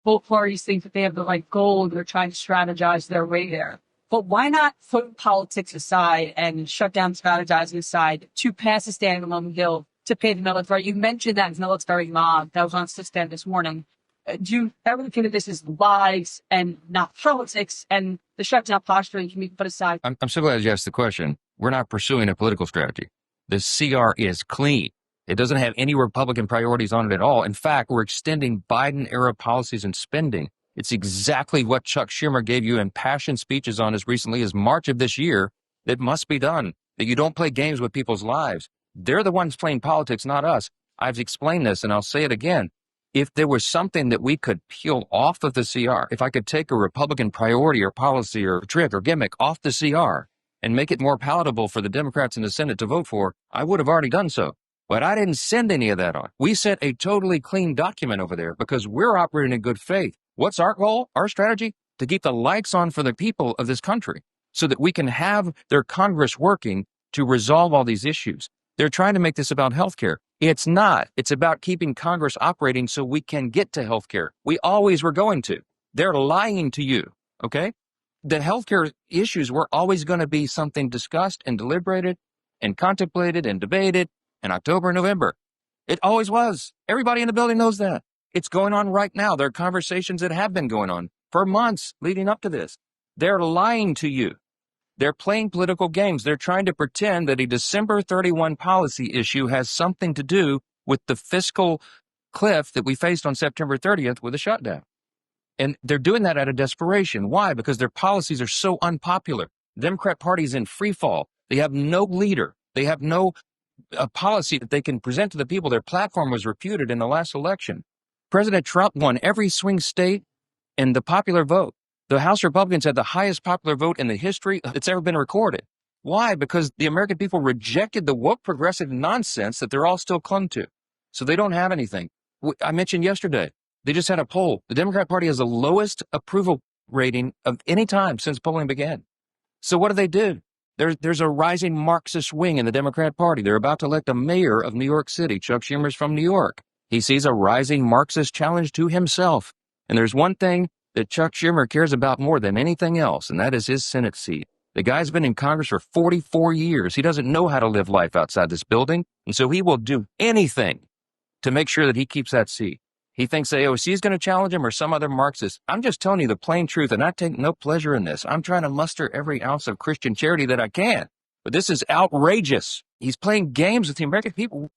both parties think that they have the right goal. They're trying to strategize their way there. But why not put politics aside and shut down strategizing aside to pass a standing alone bill to pay the military? You mentioned that military mob that was on System this morning. Do you ever think that this is lies and not politics, and the shutdown posturing can be put aside? I'm so glad you asked the question. We're not pursuing a political strategy. The CR is clean. It doesn't have any Republican priorities on it at all. In fact, we're extending Biden-era policies and spending. It's exactly what Chuck Schumer gave you impassioned speeches on as recently as March of this year that must be done, that you don't play games with people's lives. They're the ones playing politics, not us. I've explained this, and I'll say it again. If there was something that we could peel off of the CR, if I could take a Republican priority or policy or trick or gimmick off the CR and make it more palatable for the Democrats in the Senate to vote for, I would have already done so. But I didn't send any of that on. We sent a totally clean document over there because we're operating in good faith. What's our goal, our strategy? To keep the lights on for the people of this country so that we can have their Congress working to resolve all these issues. They're trying to make this about healthcare. It's not. It's about keeping Congress operating so we can get to healthcare. We always were going to. They're lying to you, okay? The healthcare issues were always going to be something discussed and deliberated and contemplated and debated in October and November. It always was. Everybody in the building knows that. It's going on right now. There are conversations that have been going on for months leading up to this. They're lying to you. They're playing political games. They're trying to pretend that a December 31 policy issue has something to do with the fiscal cliff that we faced on September 30th with a shutdown. And they're doing that out of desperation. Why? Because their policies are so unpopular. The Democrat Party's in free fall. They have no leader. They have no policy that they can present to the people. Their platform was refuted in the last election. President Trump won every swing state in the popular vote. The House Republicans had the highest popular vote in the history that's ever been recorded. Why? Because the American people rejected the woke progressive nonsense that they're all still clung to. So they don't have anything. I mentioned yesterday, they just had a poll. The Democrat Party has the lowest approval rating of any time since polling began. So what do? There's a rising Marxist wing in the Democrat Party. They're about to elect a mayor of New York City. Chuck Schumer's from New York. He sees a rising Marxist challenge to himself. And there's one thing that Chuck Schumer cares about more than anything else, and that is his Senate seat. The guy's been in Congress for 44 years. He doesn't know how to live life outside this building, and so he will do anything to make sure that he keeps that seat. He thinks AOC is going to challenge him or some other Marxist. I'm just telling you the plain truth, and I take no pleasure in this. I'm trying to muster every ounce of Christian charity that I can. But this is outrageous. He's playing games with the American people.